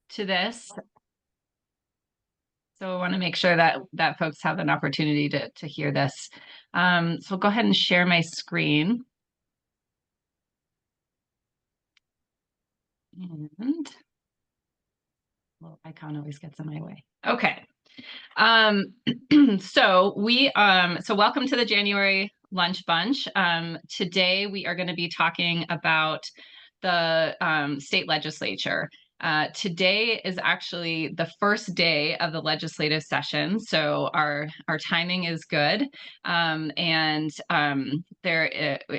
to this. So I want to make sure that folks have an opportunity to hear this. So I'll go ahead and share my screen. And little icon always gets in my way. Okay. So welcome to the January Lunch Bunch. Today we are going to be talking about the state legislature. Today is actually the first day of the legislative session, so our timing is good.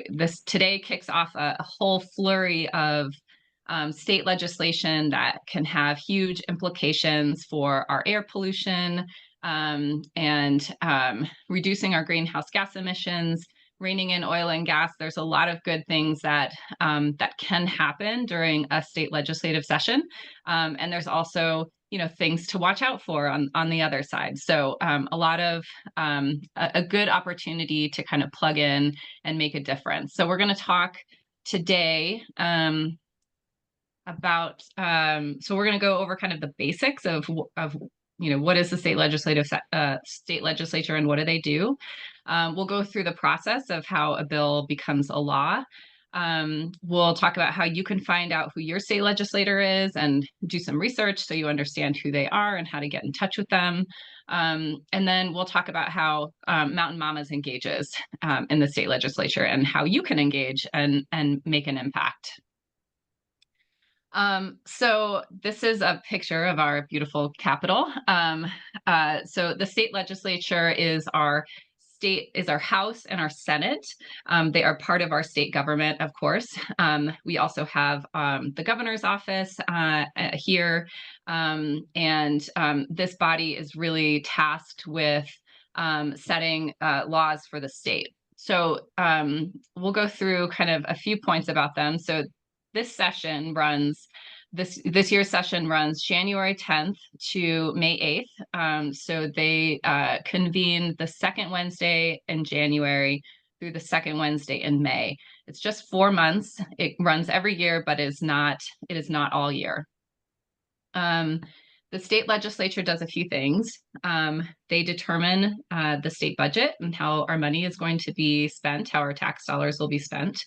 This today kicks off a whole flurry of state legislation that can have huge implications for our air pollution and reducing our greenhouse gas emissions, reining in oil and gas. There's a lot of good things that can happen during a state legislative session, and there's also things to watch out for on the other side. So a lot of a good opportunity to kind of plug in and make a difference. So we're going to talk today about so we're going to go over kind of the basics of what is the state legislature and what do they do. We'll go through the process of how a bill becomes a law. We'll talk about how you can find out who your state legislator is and do some research so you understand who they are and how to get in touch with them. And then we'll talk about how Mountain Mamas engages in the state legislature and how you can engage and make an impact. So this is a picture of our beautiful Capitol. So the state legislature is our House and our Senate. They are part of our state government, of course. We also have the governor's office here, and this body is really tasked with setting laws for the state. So we'll go through kind of a few points about them. So this year's session runs January 10th to May 8th. So they convene the second Wednesday in January through the second Wednesday in May. It's just 4 months. It runs every year, but it is not all year. The state legislature does a few things. They determine the state budget and how our money is going to be spent, how our tax dollars will be spent.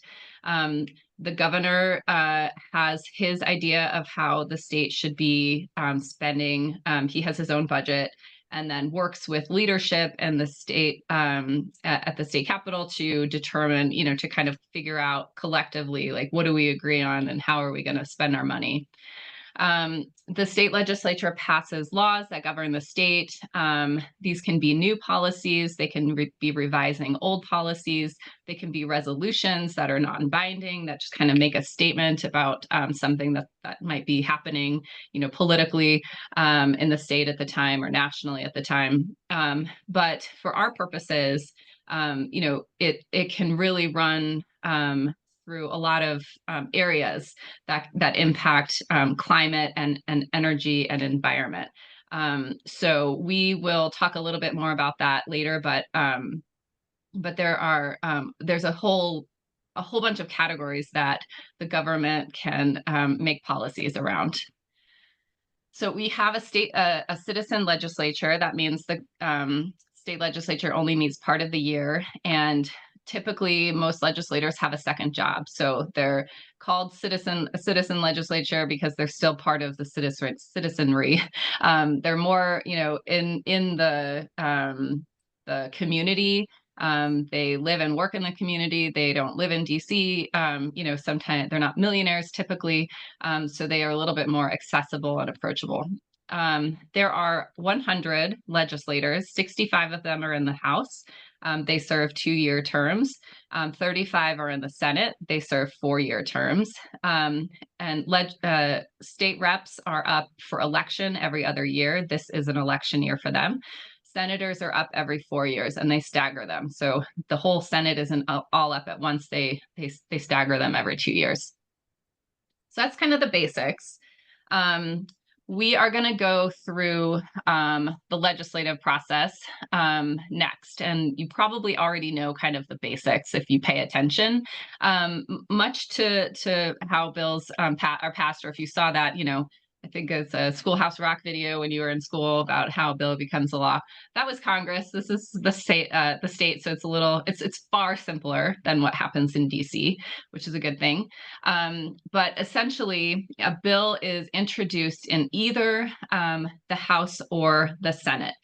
The governor has his idea of how the state should be spending. He has his own budget and then works with leadership and the state at the state capitol to determine, to kind of figure out collectively, like, what do we agree on and how are we going to spend our money? The state legislature passes laws that govern the state. These can be new policies. They can be revising old policies. They can be resolutions that are non-binding, that just kind of make a statement about something that might be happening, politically in the state at the time or nationally at the time. But for our purposes, it can really run through a lot of areas that impact climate and energy and environment. So we will talk a little bit more about that later, but there's a whole bunch of categories that the government can make policies around. So we have a citizen legislature. That means the state legislature only meets part of the year, and typically most legislators have a second job. So they're called citizen legislature because they're still part of the citizenry. They're more, in the community. They live and work in the community. They don't live in DC. Sometimes they're not millionaires typically. So they are a little bit more accessible and approachable. There are 100 legislators. 65 of them are in the House. They serve 2-year terms. 35 are in the Senate. They serve 4-year terms. And state reps are up for election every other year. This is an election year for them. Senators are up every 4 years, and they stagger them. So the whole Senate isn't all up at once. They stagger them every 2 years. So that's kind of the basics. We are going to go through the legislative process next, and you probably already know kind of the basics if you pay attention. Much to how bills are passed, or if you saw that, I think it's a Schoolhouse Rock video when you were in school about how a bill becomes a law. That was Congress. This is the state. So it's far simpler than what happens in DC, which is a good thing. But essentially, a bill is introduced in either the House or the Senate.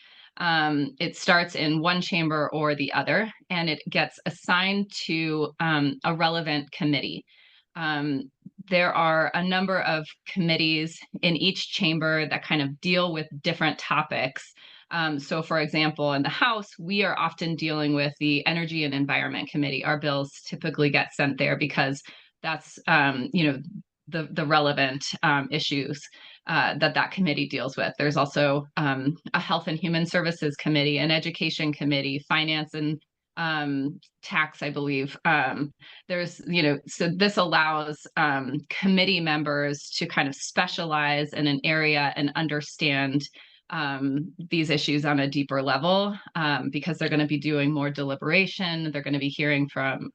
It starts in one chamber or the other, and it gets assigned to a relevant committee. There are a number of committees in each chamber that kind of deal with different topics. So, for example, in the House, we are often dealing with the Energy and Environment Committee. Our bills typically get sent there because that's the relevant issues that committee deals with. There's also a Health and Human Services Committee, an Education Committee, Finance and tax, I believe. So this allows committee members to kind of specialize in an area and understand these issues on a deeper level, because they're going to be doing more deliberation. They're going to be hearing from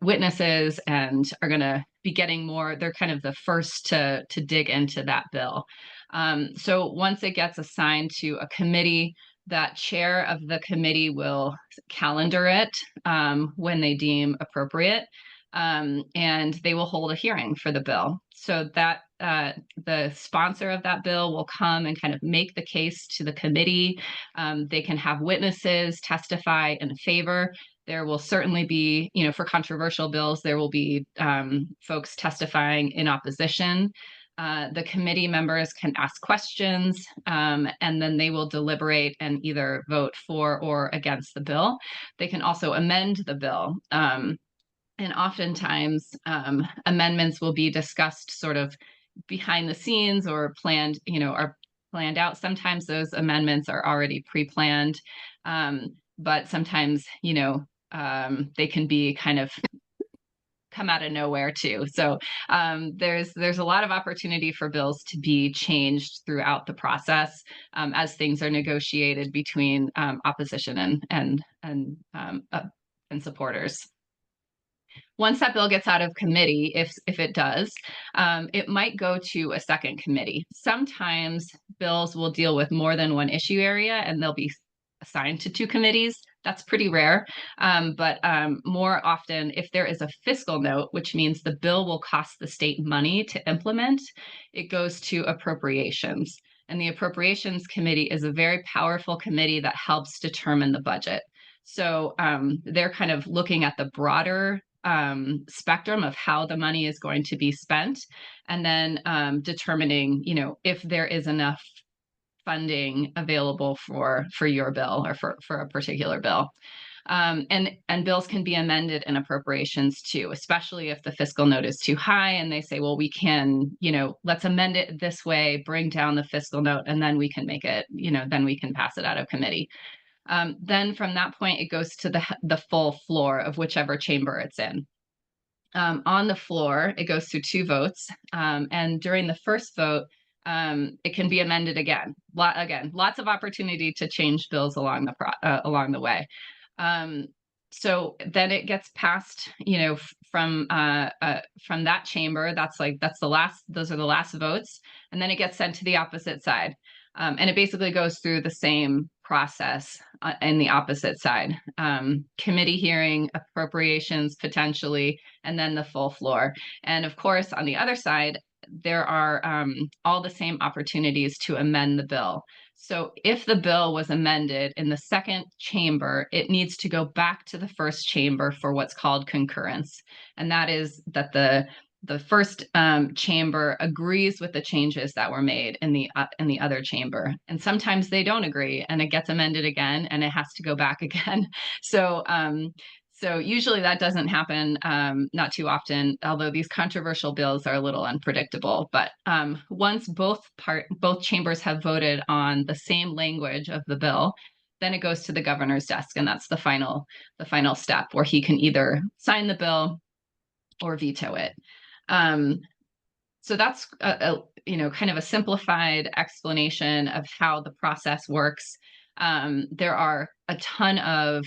witnesses and are going to be getting more. They're kind of the first to dig into that bill. So once it gets assigned to a committee, that chair of the committee will calendar it when they deem appropriate, and they will hold a hearing for the bill. So that the sponsor of that bill will come and kind of make the case to the committee. They can have witnesses testify in favor. There will certainly be, for controversial bills, there will be folks testifying in opposition. The committee members can ask questions, and then they will deliberate and either vote for or against the bill. They can also amend the bill. And oftentimes, amendments will be discussed sort of behind the scenes or planned out. Sometimes those amendments are already pre-planned, but sometimes, they can be kind of come out of nowhere too. So there's a lot of opportunity for bills to be changed throughout the process as things are negotiated between opposition and supporters. Once that bill gets out of committee, if it does, it might go to a second committee. Sometimes bills will deal with more than one issue area and they'll be assigned to two committees. That's pretty rare. But more often, if there is a fiscal note, which means the bill will cost the state money to implement, it goes to appropriations. And the Appropriations Committee is a very powerful committee that helps determine the budget. So they're kind of looking at the broader spectrum of how the money is going to be spent, and then determining, if there is enough funding available for your bill or for a particular bill. And bills can be amended in appropriations too, especially if the fiscal note is too high and they say, well, we can, let's amend it this way, bring down the fiscal note, and then we can make it, then we can pass it out of committee. Then from that point, it goes to the full floor of whichever chamber it's in. On the floor, it goes through two votes. And during the first vote, it can be amended again. Lots of opportunity to change bills along the way. So then it gets passed, from that chamber. Those are the last votes, and then it gets sent to the opposite side. And it basically goes through the same process in the opposite side. Committee hearing, appropriations potentially, and then the full floor. And of course, on the other side, there are all the same opportunities to amend the bill. So if the bill was amended in the second chamber, it needs to go back to the first chamber for what's called concurrence. And that is that the first chamber agrees with the changes that were made in the other chamber, and sometimes they don't agree, and it gets amended again, and it has to go back again. So usually that doesn't happen, not too often, although these controversial bills are a little unpredictable. But once both chambers have voted on the same language of the bill, then it goes to the governor's desk, and that's the final step, where he can either sign the bill or veto it. So that's kind of a simplified explanation of how the process works. There are a ton of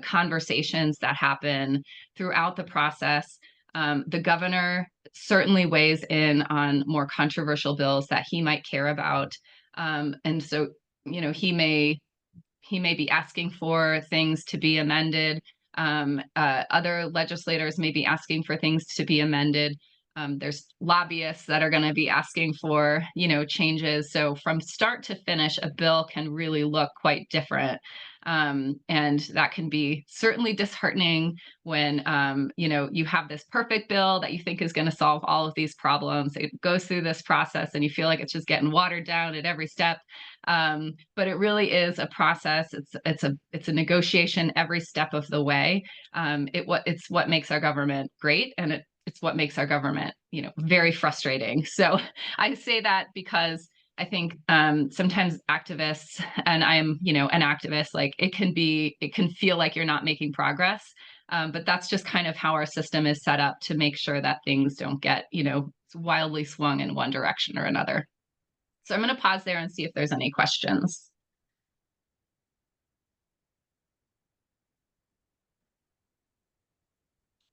conversations that happen throughout the process. The governor certainly weighs in on more controversial bills that he might care about. And so, he may be asking for things to be amended. Other legislators may be asking for things to be amended. There's lobbyists that are going to be asking for, changes. So from start to finish, a bill can really look quite different. And that can be certainly disheartening when, you have this perfect bill that you think is going to solve all of these problems. It goes through this process and you feel like it's just getting watered down at every step. But it really is a process. It's a negotiation every step of the way. It's what makes our government great, and it's what makes our government, very frustrating. So I say that because I think sometimes activists, and I am, an activist, like it can feel like you're not making progress. But that's just kind of how our system is set up to make sure that things don't get, wildly swung in one direction or another. So I'm going to pause there and see if there's any questions.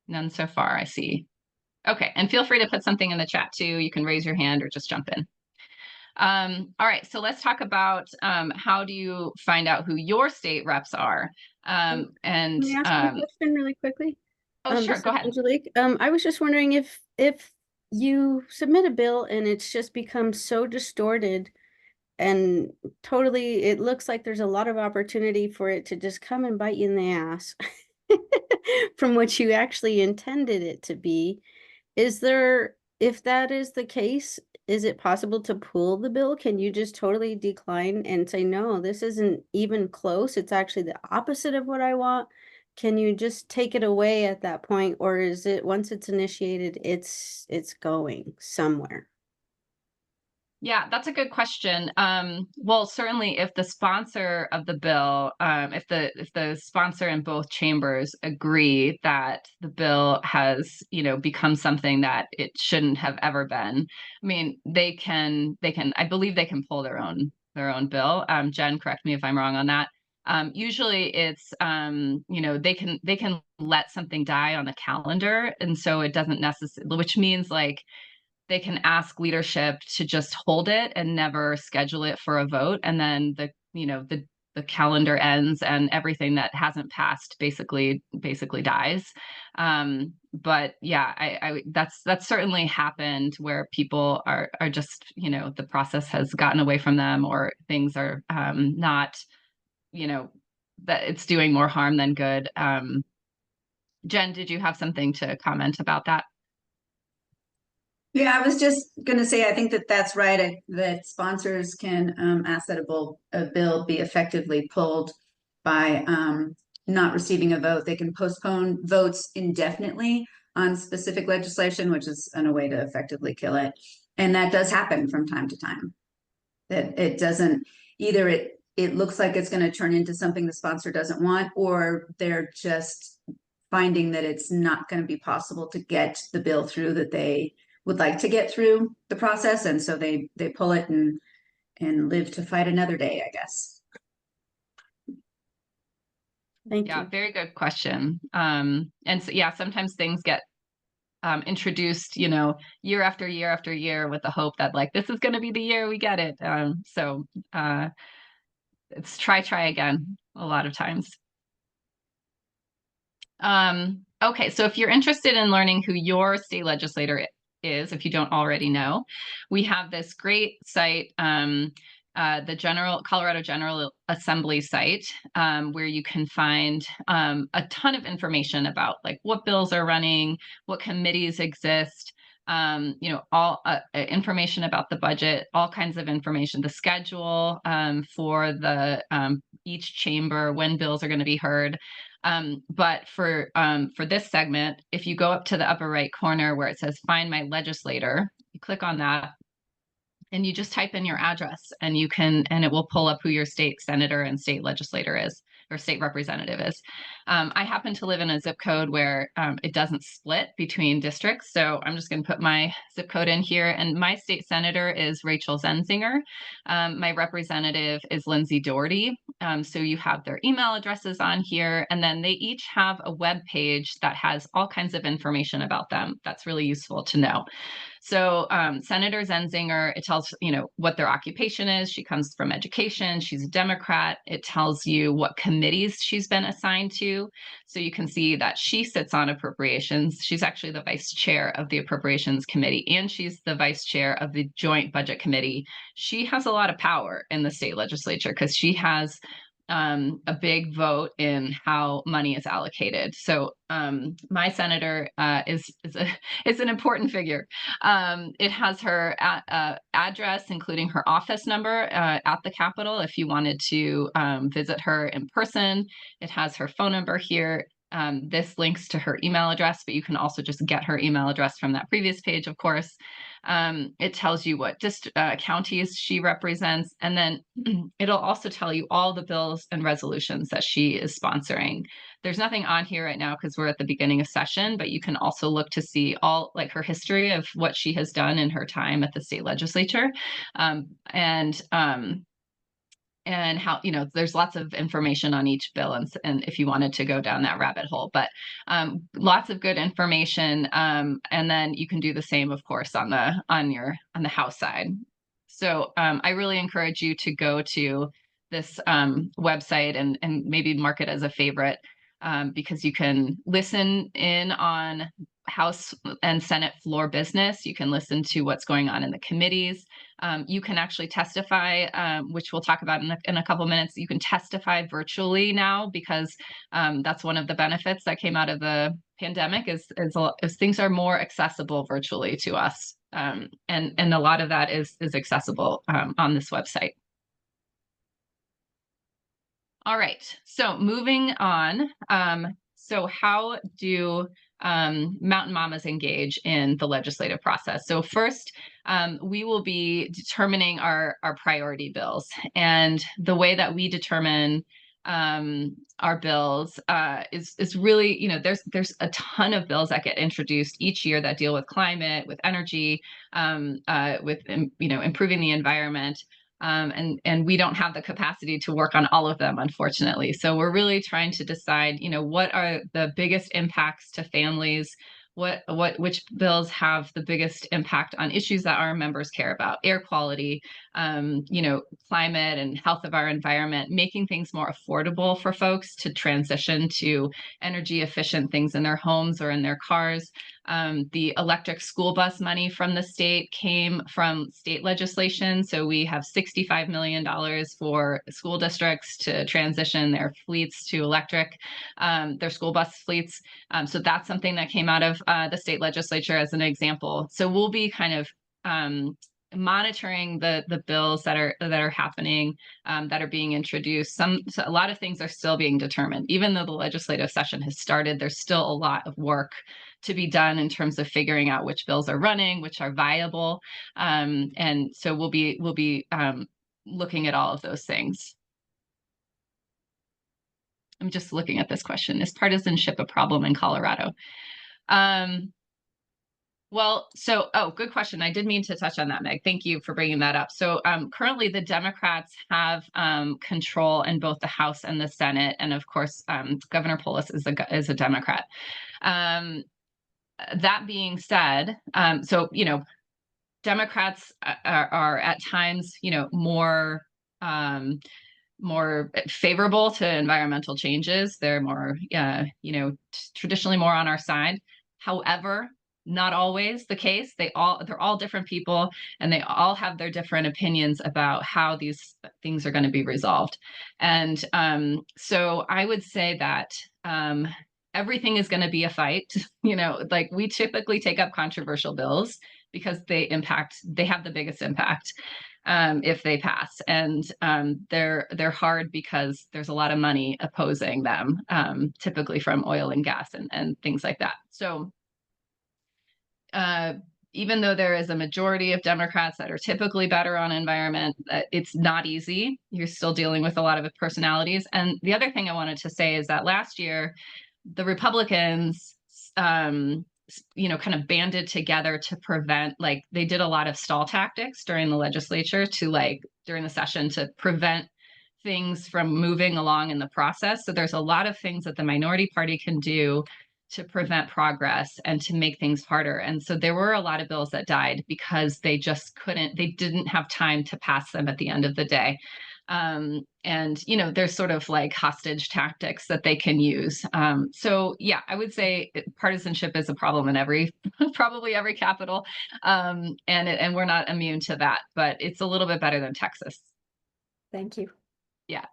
None so far, I see. Okay, and feel free to put something in the chat too. You can raise your hand or just jump in. All right, so let's talk about how do you find out who your state reps are? And Can I ask a question really quickly? Oh, sure, go ahead. Angelique, I was just wondering if you submit a bill and it's just become so distorted and totally, it looks like there's a lot of opportunity for it to just come and bite you in the ass from what you actually intended it to be. If that is the case, is it possible to pull the bill? Can you just totally decline and say, no, this isn't even close? It's actually the opposite of what I want. Can you just take it away at that point? Or is it once it's initiated, it's going somewhere? Yeah, that's a good question. Well, certainly if the sponsor of the bill, if the sponsor in both chambers agree that the bill has, become something that it shouldn't have ever been, I mean, I believe they can pull their own bill. Jen, correct me if I'm wrong on that. Usually it's, they can let something die on the calendar. And so it doesn't necessarily, which means like, they can ask leadership to just hold it and never schedule it for a vote. And then the calendar ends and everything that hasn't passed basically dies. But yeah, that's certainly happened where people are just, the process has gotten away from them, or things are not, that it's doing more harm than good. Jen, did you have something to comment about that? Yeah, I was just going to say, I think that's right, that sponsors can ask that a bill be effectively pulled by not receiving a vote. They can postpone votes indefinitely on specific legislation, which is a way to effectively kill it. And that does happen from time to time. That it doesn't, either it looks like it's going to turn into something the sponsor doesn't want, or they're just finding that it's not going to be possible to get the bill through that they would like to get through the process, and so they pull it and live to fight another day, I guess. Thank you. Yeah, very good question. And so, yeah, sometimes things get introduced, year after year after year, with the hope that like this is going to be the year we get it. So it's try again a lot of times. Okay, so if you're interested in learning who your state legislator is, if you don't already know, we have this great site, the Colorado General Assembly site, where you can find a ton of information about like what bills are running, what committees exist, all information about the budget, all kinds of information, the schedule for the each chamber, when bills are going to be heard. But for this segment, if you go up to the upper right corner where it says find my legislator, you click on that and you just type in your address, and it will pull up who your state senator and state legislator is, or state representative is. I happen to live in a zip code where it doesn't split between districts. So I'm just going to put my zip code in here. And my state senator is Rachel Zenzinger. My representative is Lindsay Doherty. So you have their email addresses on here, and then they each have a web page that has all kinds of information about them. That's really useful to know. So Senator Zenzinger, it tells, what their occupation is. She comes from education. She's a Democrat. It tells you what committees she's been assigned to. So you can see that she sits on appropriations. She's actually the vice chair of the Appropriations Committee, and she's the vice chair of the Joint Budget Committee. She has a lot of power in the state legislature because she has a big vote in how money is allocated. So my senator is an important figure. It has her address, including her office number at the Capitol if you wanted to visit her in person. It has her phone number here. This links to her email address, but you can also just get her email address from that previous page, of course. It tells you what counties she represents, and then it'll also tell you all the bills and resolutions that she is sponsoring. There's nothing on here right now because we're at the beginning of session, but you can also look to see all like her history of what she has done in her time at the state legislature. And how, there's lots of information on each bill, and if you wanted to go down that rabbit hole, but lots of good information. And then you can do the same, of course, on the House side. So I really encourage you to go to this website and maybe mark it as a favorite, because you can listen in on House and Senate floor business. You can listen to what's going on in the committees. You can actually testify, which we'll talk about in a couple minutes. You can testify virtually now because that's one of the benefits that came out of the pandemic is things are more accessible virtually to us. And a lot of that is accessible on this website. All right, so moving on. So how do Mountain Mamas engage in the legislative process? So first, we will be determining our priority bills. And the way that we determine our bills is really, there's a ton of bills that get introduced each year that deal with climate, with energy, with, improving the environment. And we don't have the capacity to work on all of them, unfortunately. So we're really trying to decide, what are the biggest impacts to families, which bills have the biggest impact on issues that our members care about: air quality, climate and health of our environment, making things more affordable for folks to transition to energy efficient things in their homes or in their cars. The electric school bus money from the state came from state legislation. So we have $65 million for school districts to transition their fleets to electric, their school bus fleets. So that's something that came out of the state legislature as an example. So we'll be kind of monitoring the bills that are happening, that are being introduced. So a lot of things are still being determined. Even though the legislative session has started, there's still a lot of work to be done in terms of figuring out which bills are running, which are viable. And so we'll be looking at all of those things. I'm just looking at this question. Is partisanship a problem in Colorado? Good question. I did mean to touch on that, Meg. Thank you for bringing that up. So currently the Democrats have control in both the House and the Senate. And of course, Governor Polis is a Democrat. That being said, Democrats are at times, more favorable to environmental changes. They're more, traditionally more on our side. However, not always the case. They're all different people, and they all have their different opinions about how these things are going to be resolved. And so I would say that everything is going to be a fight. Like we typically take up controversial bills because they have the biggest impact if they pass. And they're hard because there's a lot of money opposing them, typically from oil and gas and things like that. So even though there is a majority of Democrats that are typically better on environment, it's not easy. You're still dealing with a lot of personalities. And the other thing I wanted to say is that last year, the Republicans, kind of banded together to prevent, they did a lot of stall tactics during the legislature during the session to prevent things from moving along in the process. So there's a lot of things that the minority party can do to prevent progress and to make things harder. And so there were a lot of bills that died because they just couldn't, they didn't have time to pass them at the end of the day. And, you know, there's sort of like hostage tactics that they can use. So yeah, I would say partisanship is a problem in every, probably every capital. And we're not immune to that, but it's a little bit better than Texas. Thank you. Yeah.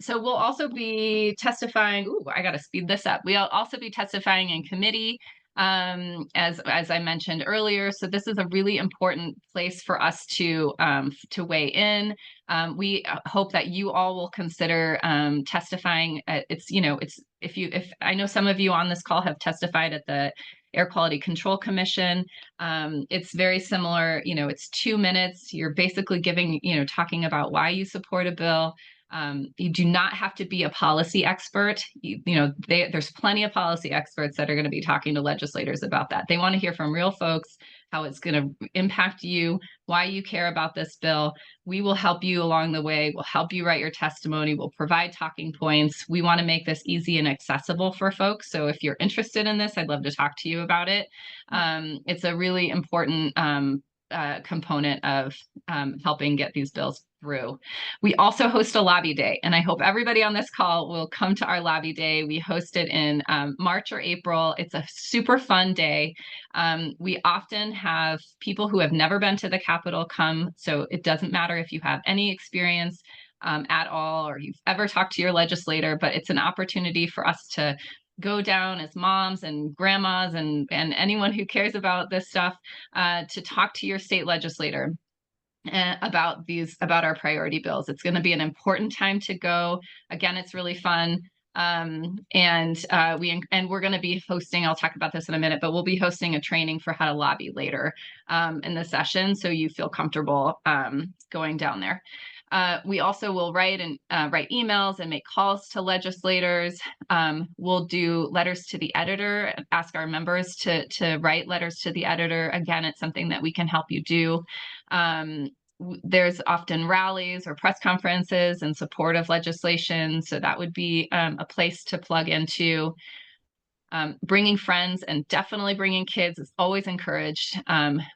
So we'll also be testifying. Ooh, I got to speed this up. We'll also be testifying in committee, as I mentioned earlier. So this is a really important place for us to weigh in. We hope that you all will consider testifying. If I know some of you on this call have testified at the Air Quality Control Commission. It's very similar. You know, it's 2 minutes. You're basically talking about why you support a bill. You do not have to be a policy expert. There's plenty of policy experts that are going to be talking to legislators about that. They want to hear from real folks, how it's going to impact you, why you care about this bill. We will help you along the way. We'll help you write your testimony. We'll provide talking points. We want to make this easy and accessible for folks. So if you're interested in this, I'd love to talk to you about it. It's a really important component of helping get these bills through. We also host a lobby day, and I hope everybody on this call will come to our lobby day. We host it in March or April. It's a super fun day. We often have people who have never been to the Capitol come, so it doesn't matter if you have any experience at all or you've ever talked to your legislator, but it's an opportunity for us to go down as moms and grandmas and anyone who cares about this stuff to talk to your state legislator about our priority bills. It's going to be an important time to go. Again, it's really fun. We're going to be hosting, I'll talk about this in a minute, but we'll be hosting a training for how to lobby later in the session, so you feel comfortable going down there. We also will write emails and make calls to legislators. We'll do letters to the editor, ask our members to write letters to the editor. Again, it's something that we can help you do. There's often rallies or press conferences in support of legislation, so that would be a place to plug into. Bringing friends and definitely bringing kids is always encouraged.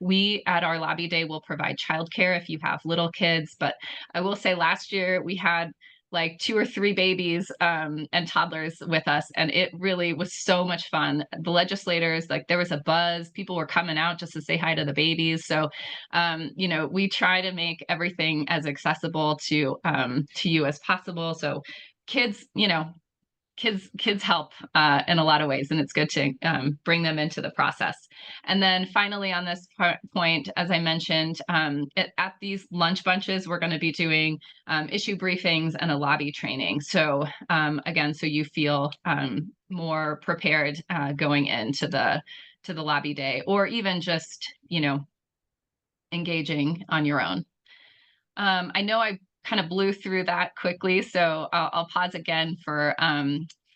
We at our lobby day will provide childcare if you have little kids, but I will say last year we had like 2 or 3 babies and toddlers with us, and it really was so much fun. The legislators, like, there was a buzz. People were coming out just to say hi to the babies. So, we try to make everything as accessible to you as possible. So kids, kids help in a lot of ways, and it's good to bring them into the process. And then finally, on this point, as I mentioned, at these lunch bunches, we're going to be doing issue briefings and a lobby training. So again, so you feel more prepared going into the lobby day, or even just engaging on your own. I know I kind of blew through that quickly, so I'll pause again for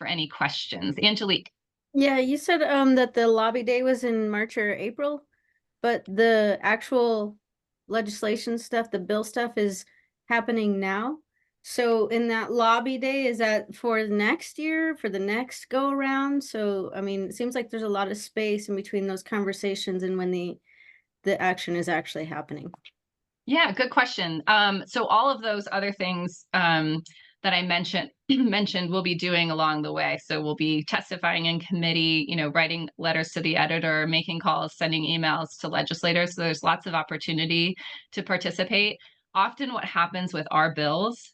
any questions. Angelique. Yeah, you said that the lobby day was in March or April, but the actual legislation stuff, the bill stuff, is happening now. So in that lobby day, is that for next year, for the next go around? So I mean, it seems like there's a lot of space in between those conversations and when the action is actually happening. Yeah, good question. So all of those other things that I mentioned we'll be doing along the way. So we'll be testifying in committee, writing letters to the editor, making calls, sending emails to legislators. So there's lots of opportunity to participate. Often what happens with our bills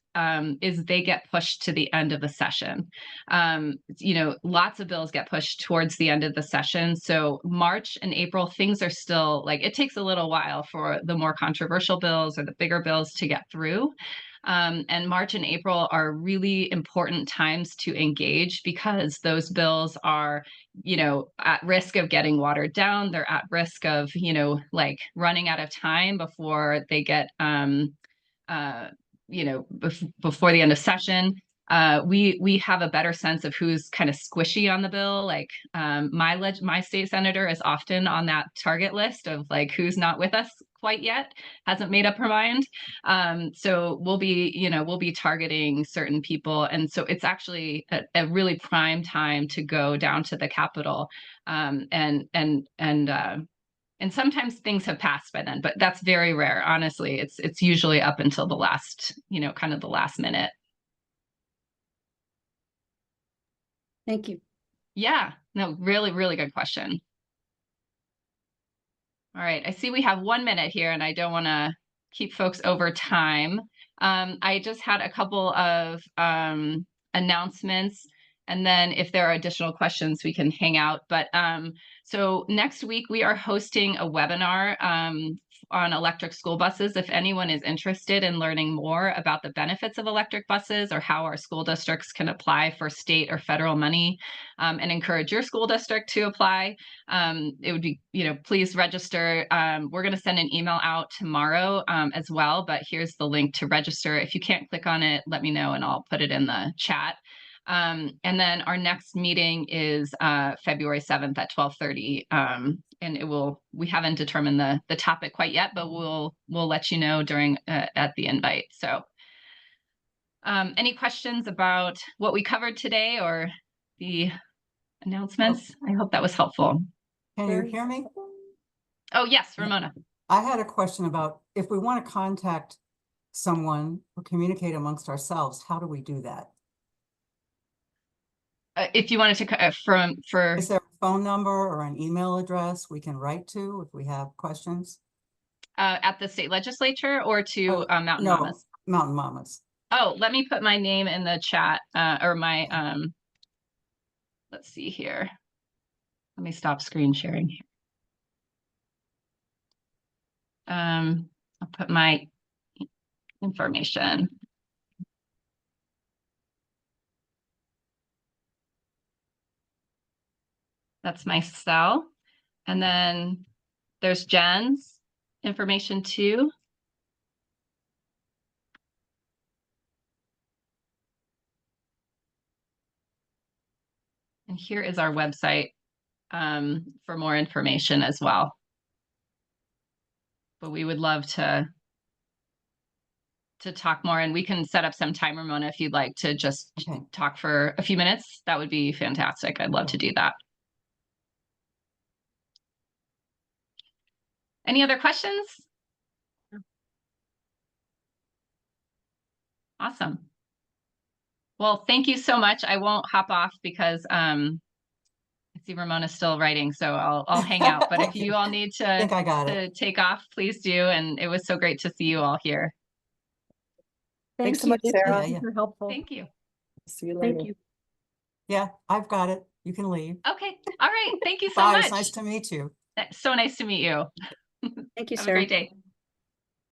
is they get pushed to the end of the session. Lots of bills get pushed towards the end of the session. So March and April, things are still it takes a little while for the more controversial bills or the bigger bills to get through. And March and April are really important times to engage, because those bills are, at risk of getting watered down. They're at risk of, running out of time before they get, before the end of session. we have a better sense of who's kind of squishy on the bill. Like my state senator is often on that target list of like who's not with us quite yet, hasn't made up her mind. So we'll be targeting certain people, and so it's actually a really prime time to go down to the Capitol, and sometimes things have passed by then, but that's very rare. Honestly, it's usually up until the last, kind of the last minute. Thank you. Yeah, no, really, really good question. All right, I see we have 1 minute here, and I don't want to keep folks over time. I just had a couple of announcements, and then if there are additional questions, we can hang out. But so next week, we are hosting a webinar on electric school buses. If anyone is interested in learning more about the benefits of electric buses or how our school districts can apply for state or federal money, and encourage your school district to apply, it would be, please register. We're going to send an email out tomorrow as well, but here's the link to register. If you can't click on it, let me know and I'll put it in the chat. And then our next meeting is February 7th at 12:30. And we haven't determined the topic quite yet, but we'll let you know during at the invite. So any questions about what we covered today or the announcements? I hope that was helpful. Can you hear me? Oh, yes, Ramona. I had a question about if we want to contact someone or communicate amongst ourselves, how do we do that? If you wanted to Is there a phone number or an email address we can write to if we have questions? At the state legislature or to Mountain Mamas? Mountain Mamas. Oh, let me put my name in the chat or my, let's see here. Let me stop screen sharing here. I'll put my information. That's my cell. And then there's Jen's information too. And here is our website for more information as well. But we would love to talk more, and we can set up some time, Ramona, if you'd like to just talk for a few minutes. That would be fantastic. I'd love to do that. Any other questions? Awesome. Well, thank you so much. I won't hop off because I see Ramona's still writing, so I'll hang out. But if you all need to take off, please do. And it was so great to see you all here. Thanks so much, Sarah. Yeah. Super helpful. Thank you. See you later. Thank you. Yeah, I've got it. You can leave. Okay. All right. Thank you so Bye. much. It's nice to meet you. So nice to meet you. Thank you, Have Sarah. a great day.